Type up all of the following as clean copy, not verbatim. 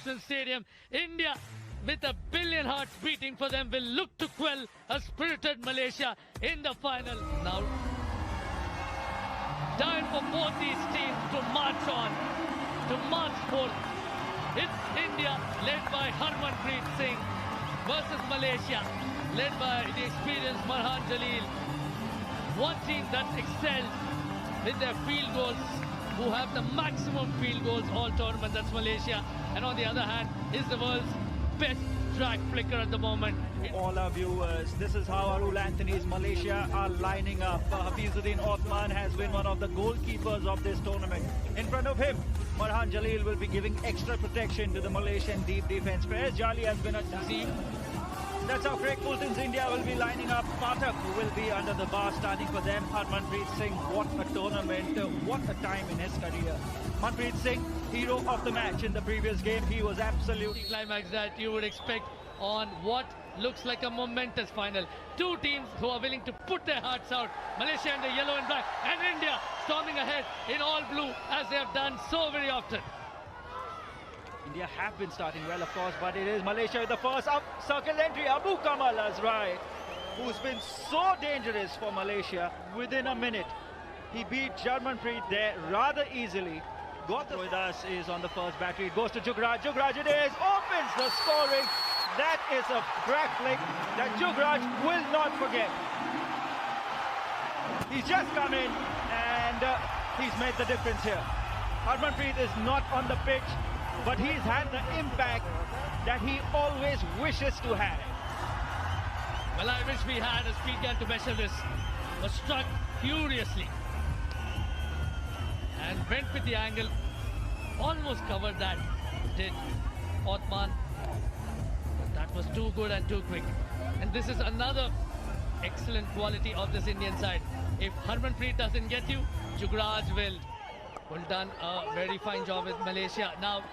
International Stadium. India, with a billion hearts beating for them, will look to quell a spirited Malaysia in the final. Now, time for both these teams to march on, to march forth. It's India, led by Harmanpreet Singh, versus Malaysia, led by the experienced Marhan Jalil. One team that excels with their field goals, who have the maximum field goals all tournament, that's Malaysia. And on the other hand, is the world's best track flicker at the moment. All our viewers, this is how Arul Anthony's Malaysia are lining up. Hafizuddin Othman has been one of the goalkeepers of this tournament. In front of him, Marhan Jalil will be giving extra protection to the Malaysian deep defense. Faiz Jali has been a see. That's how Craig Fulton's India will be lining up. Pathak will be under the bar starting for them. Harmanpreet Singh, what a tournament, what a time in his career. Harmanpreet Singh, hero of the match in the previous game. He was absolutely climax that you would expect on what looks like a momentous final. Two teams who are willing to put their hearts out. Malaysia in the yellow and black, and India storming ahead in all blue, as they have done so very often. India have been starting well, of course, but it is Malaysia with the first up circle entry. Abu Kamal Azrai, who's been so dangerous for Malaysia within a minute. He beat Harmanpreet there rather easily. Got the with us is on the first battery. It goes to Jugraj. Jugraj it is. Opens the scoring. That is a crack flick that Jugraj will not forget. He's just come in and he's made the difference here. Harmanpreet is not on the pitch, but he's had the impact that he always wishes to have. Well, I wish we had a speed gun to measure this. Was struck furiously and went with the angle. Almost covered that, did Othman. But that was too good and too quick. And this is another excellent quality of this Indian side. If Harmanpreet doesn't get you, Jugraj will. Well done, a very fine job with Malaysia. Now,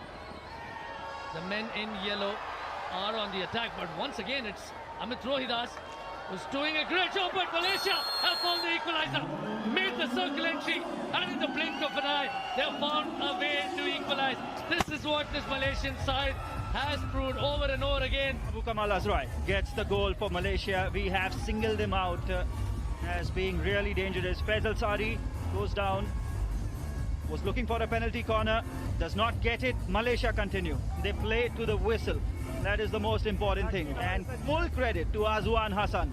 the men in yellow are on the attack, but once again it's Amit Rohidas who's doing a great job, but Malaysia have found the equalizer, made the circle entry, and in the blink of an eye, they have found a way to equalize. This is what this Malaysian side has proved over and over again. Abu Kamal Azrai gets the goal for Malaysia. We have singled him out as being really dangerous. Faisal Sari goes down, was looking for a penalty corner, does not get it. Malaysia continue. They play to the whistle. That is the most important thing. And full credit to Azwan Hassan.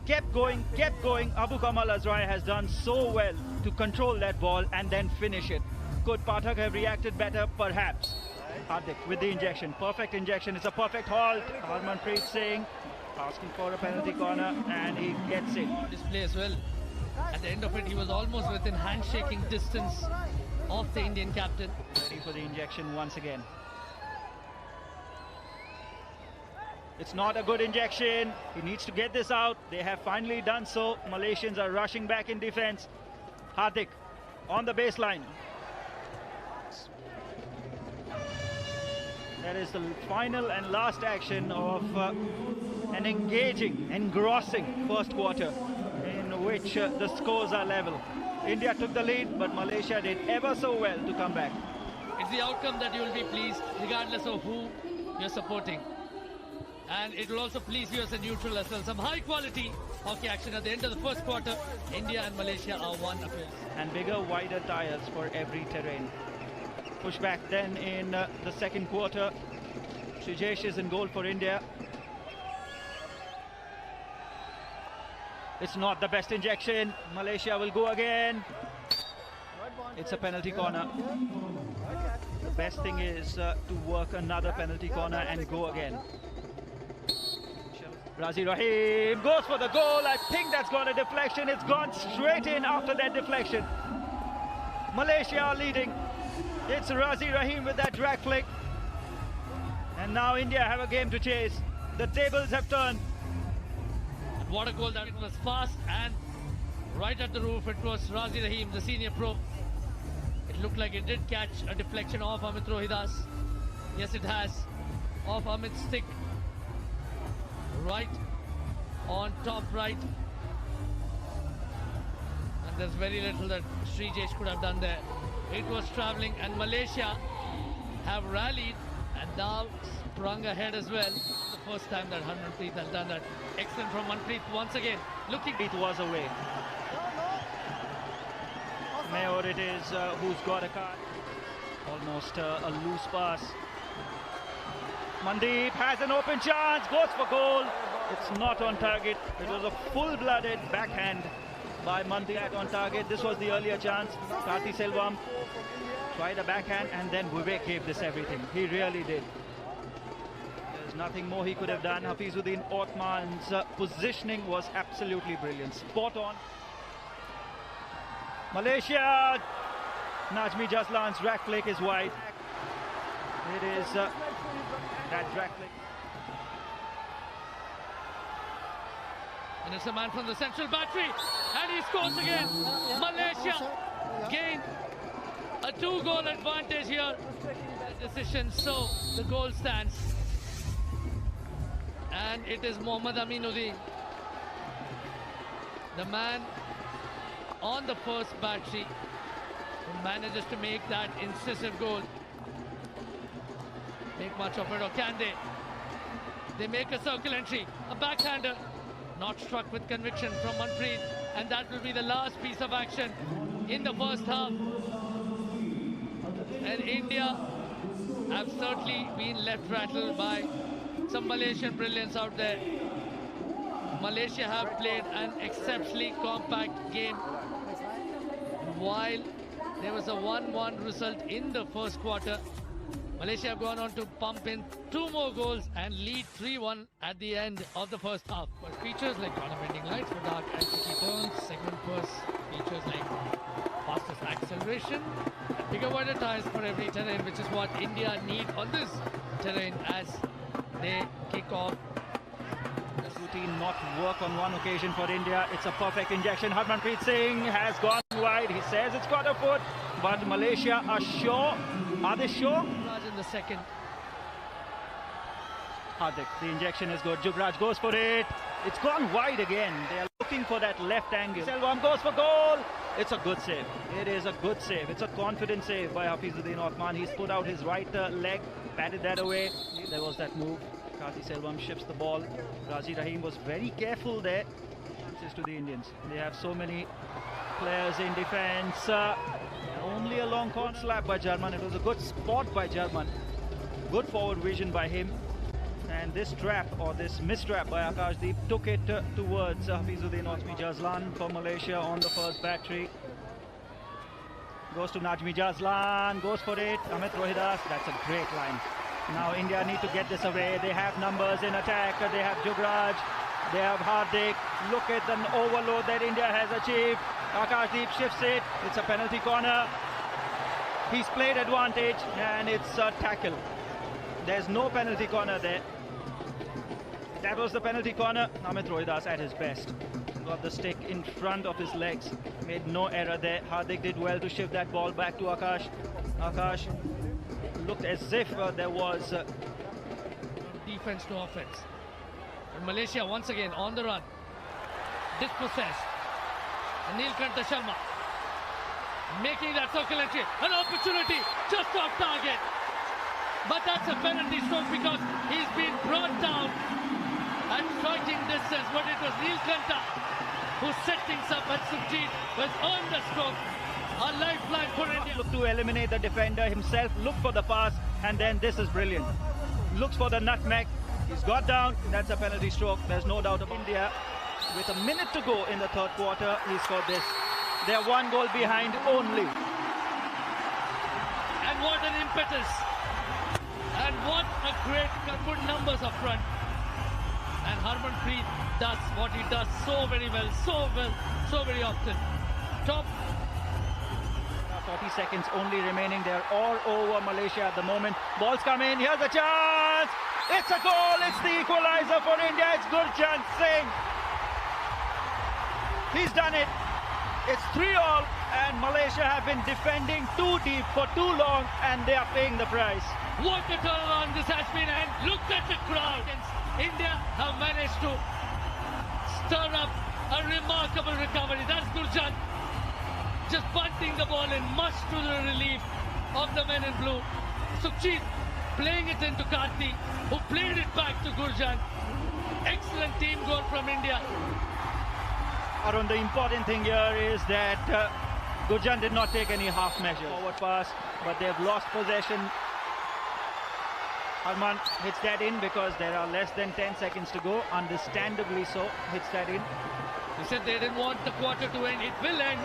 Kept going, kept going. Abu Kamal Azrai has done so well to control that ball and then finish it. Could Pathak have reacted better? Perhaps. Hardik with the injection. Perfect injection. It's a perfect halt. Harmanpreet Singh asking for a penalty corner and he gets it. Display as well. At the end of it, he was almost within handshaking distance of the Indian captain. Ready for the injection once again. It's not a good injection. He needs to get this out. They have finally done so. Malaysians are rushing back in defense. Hardik on the baseline. That is the final and last action of an engaging, engrossing first quarter in which the scores are level. India took the lead, but Malaysia did ever so well to come back. It's the outcome that you will be pleased regardless of who you're supporting. And it will also please you as a neutral as well. Some high quality hockey action at the end of the first quarter. India and Malaysia are one apiece. And bigger, wider tires for every terrain. Pushback then in the second quarter. Srijesh is in goal for India. It's not the best injection. Malaysia will go again. It's a penalty corner. The best thing is to work another penalty corner and go again. Razi Rahim goes for the goal. I think that's got a deflection. It's gone straight in after that deflection. Malaysia are leading. It's Razi Rahim with that drag flick. And now India have a game to chase. The tables have turned. And what a goal that it was fast and right at the roof. It was Razi Rahim, the senior pro. It looked like it did catch a deflection off Amit Rohidas. Yes, it has. Off Amit's stick. Right on top right. And there's very little that Srijesh could have done there. It was travelling, and Malaysia have rallied And now sprung ahead as well. The first time that Harmanpreet has done that. Excellent from Manpreet once again. Looking. It was away. Mayor it is who's got a card. Almost a loose pass. Mandeep has an open chance, goes for goal. It's not on target. It was a full-blooded backhand by Mandeep on target. This was the earlier chance. Karthi Selvam tried a backhand and then Vivek gave this everything. He really did. There's nothing more he could have done. Hafizuddin Othman's positioning was absolutely brilliant. Spot on. Malaysia. Najmi Jaslan's drag flick is wide. It is that drag flick. And it's a man from the central battery. And he scores again. Malaysia gain a 2-goal advantage here. Decision, so the goal stands. And it is Mohammad Aminuddin, the man on the first battery, who manages to make that incisive goal. Make much of it, or can they? They make a circle entry, a backhander, not struck with conviction from Manpreet, and that will be the last piece of action in the first half. And India have certainly been left rattled by some Malaysian brilliance out there. Malaysia have played an exceptionally compact game. While there was a 1-1 result in the first quarter, Malaysia have gone on to pump in 2 more goals and lead 3-1 at the end of the first half. But features like corner bending lights for dark and tricky turns, segment bursts, features like fastest acceleration, and bigger wider tires for every terrain, which is what India need on this terrain as they kick off. This routine not work on one occasion for India. It's a perfect injection. Harmanpreet Singh has gone wide. He says it's got a foot, but Malaysia are sure. Are they sure? In the second. Hardik, the injection is good. Jugraj goes for it. It's gone wide again. They are looking for that left angle. Selvam goes for goal. It's a good save. It is a good save. It's a confident save by Hafizuddin Othman. He's put out his right leg, batted that away. There was that move. Karthi Selvam shifts the ball. Razi Rahim was very careful there. Chances to the Indians. They have so many players in defence. Only a long con slap by Jarman. It was a good spot by Jarman. Good forward vision by him. And this trap, or this mistrap by Akashdeep, took it towards Hafizuddin Najmi Jaslan for Malaysia on the first battery. Goes to Najmi Jaslan, goes for it. Amit Rohidas, that's a great line. Now India need to get this away. They have numbers in attack. They have Jugraj, they have Hardik. Look at the overload that India has achieved. Akashdeep shifts it. It's a penalty corner. He's played advantage and it's a tackle. There's no penalty corner there. That was the penalty corner. Amit Rohidas at his best. Got the stick in front of his legs. Made no error there. Hardik did well to shift that ball back to Akash. Akash looked as if there was defense to offense. And Malaysia once again on the run. Dispossessed. And Neelkanta Sharma making that circle entry. An opportunity just off target. But that's a penalty stroke because he's been brought down at striking distance. But it was Neelkanta who set things up, and Sukhjit was on the stroke. A lifeline for India. Look to eliminate the defender himself, look for the pass, and then this is brilliant. Looks for the nutmeg. He's got down. That's a penalty stroke. There's no doubt about India. With a minute to go in the third quarter, he scored this. They're 1 goal behind only. And what an impetus. And what a great good numbers up front. And Harmanpreet does what he does so very well, so very often. Top. 40 seconds only remaining. They're all over Malaysia at the moment. Balls come in. Here's a chance. It's a goal. It's the equalizer for India. It's Gurjant Singh. He's done it. It's 3-all, and Malaysia have been defending too deep for too long, and they are paying the price. What a turnaround this has been, and look at the crowd. India have managed to stir up a remarkable recovery. That's Gurjant just bunting the ball in, much to the relief of the men in blue. Sukhjit playing it into Karthi, who played it back to Gurjan. Excellent team goal from India. Arun, the important thing here is that Gurjan did not take any half measure. Forward pass, but they've lost possession. Harman hits that in because there are less than 10 seconds to go. Understandably so, hits that in. He said they didn't want the quarter to end. It will end,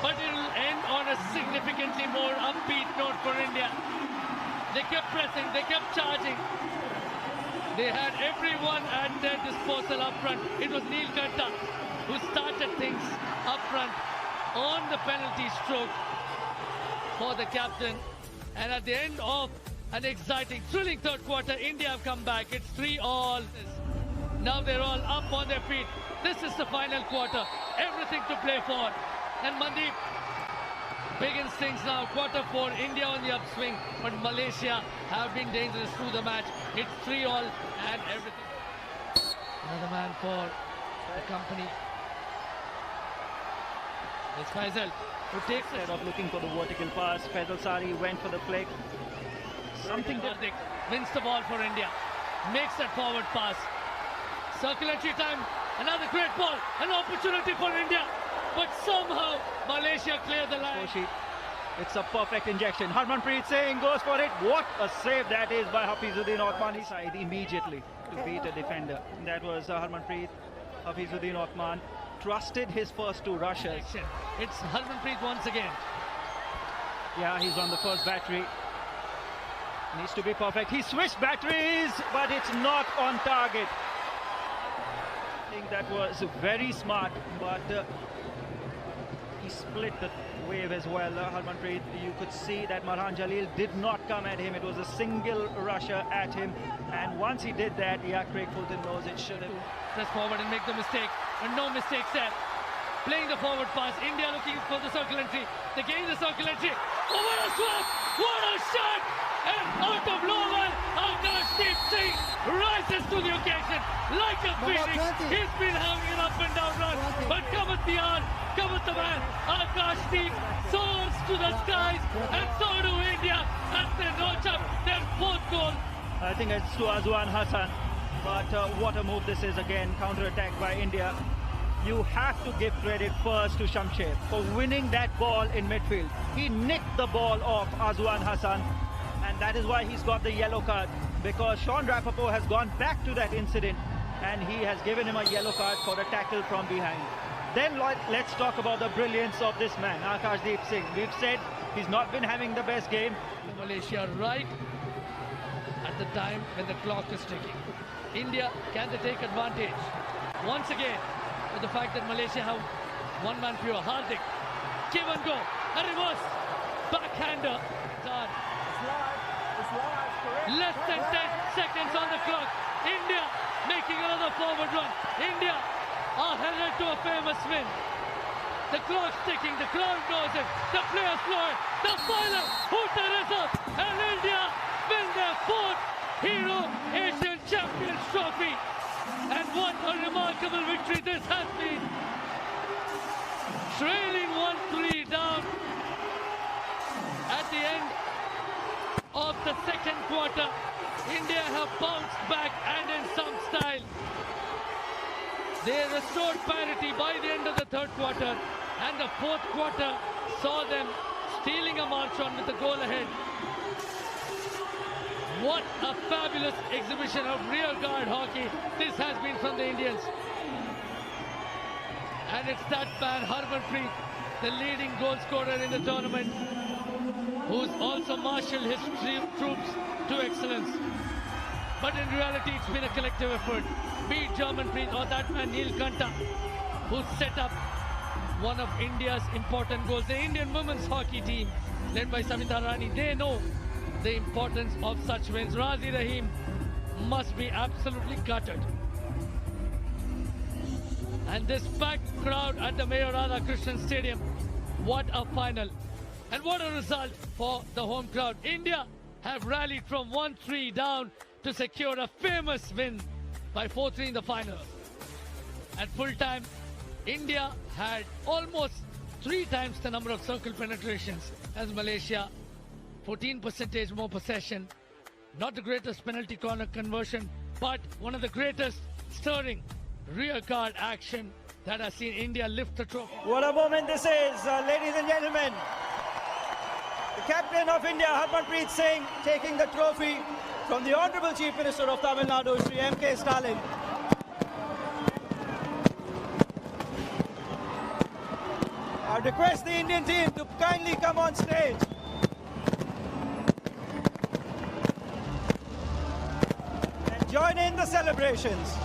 but it will end on a significantly more upbeat note for India. They kept pressing, they kept charging. They had everyone at their disposal up front. It was Neelkanta who started things up front on the penalty stroke for the captain. And at the end of an exciting, thrilling third quarter, India have come back. It's 3-all. Now they're all up on their feet. This is the final quarter. Everything to play for. And Mandeep begins things now. Quarter 4, India on the upswing. But Malaysia have been dangerous through the match. It's 3-all and everything. Another man for the company. It's Faisal who takes it. Instead of looking for the vertical pass, Faisal Sari went for the flick. Something Hardik wins the ball for India. Makes that forward pass. Circulatory time. Another great ball. An opportunity for India. But somehow Malaysia clear the line. It's a perfect injection. Harmanpreet Singh goes for it. What a save that is by Hafizuddin Othman. He side immediately to beat a defender. That was Harmanpreet. Hafizuddin Othman trusted his first two rushes. It's Harmanpreet once again. Yeah, he's on the first battery. Needs to be perfect. He switched batteries, but it's not on target. I think that was very smart, but he split the wave as well. Harmanpreet, you could see that Marhan Jalil did not come at him. It was a single rusher at him, and once he did that, yeah, Craig Fulton knows it should have. Press forward and make the mistake, and no mistakes there. Playing the forward pass, India looking for the circle entry. They gain the circle entry. Oh, what a swap! What a shot! And out of nowhere, Akash Singh rises to the occasion like a phoenix. He's been having an up and down run, but cometh the hour, cometh the man. Akash soars to the skies, and so do India as they notch up their fourth goal. I think it's to Azwan Hassan, but what a move this is again. Counter-attack by India. You have to give credit first to Shamsher for winning that ball in midfield. He nicked the ball off Azwan Hassan, and that is why he's got the yellow card, because Sean Rappaport has gone back to that incident and he has given him a yellow card for a tackle from behind. Then let's talk about the brilliance of this man, Akashdeep Singh. We've said he's not been having the best game. Malaysia right at the time when the clock is ticking. India, can they take advantage? Once again, with the fact that Malaysia have one man fewer. Hardik, give and go, a reverse backhander. Done. Less than 10 seconds on the clock. India making another forward run. India are headed to a famous win. The clock's ticking, the crowd knows it, the players know it. The final hooter is up, and India win their fourth Hero Asian Champions Trophy. And what a remarkable victory this has been. Trailing 1-3 down at the end of the second quarter. India have bounced back, and in some style. They restored parity by the end of the third quarter, and the fourth quarter saw them stealing a march on with the goal ahead. What a fabulous exhibition of rear guard hockey this has been from the Indians. And it's that man, Harmanpreet, the leading goal scorer in the tournament, who's also marshaled his troops to excellence. But in reality, it's been a collective effort. Be it Germanpreet or that man, Neelkanta, who set up one of India's important goals. The Indian women's hockey team, led by Samita Rani, they know the importance of such wins. Razi Rahim must be absolutely gutted. And this packed crowd at the Mayor Radhakrishnan Stadium, what a final. And what a result for the home crowd. India have rallied from 1-3 down to secure a famous win by 4-3 in the final. At full time, India had almost 3 times the number of circle penetrations as Malaysia, 14% more possession, Not the greatest penalty corner conversion, but one of the greatest stirring rear guard action that has seen India lift the trophy. What a moment this is, ladies and gentlemen. The captain of India, Harmanpreet Singh, taking the trophy from the Honorable Chief Minister of Tamil Nadu, Sri M.K. Stalin. I request the Indian team to kindly come on stage. And join in the celebrations.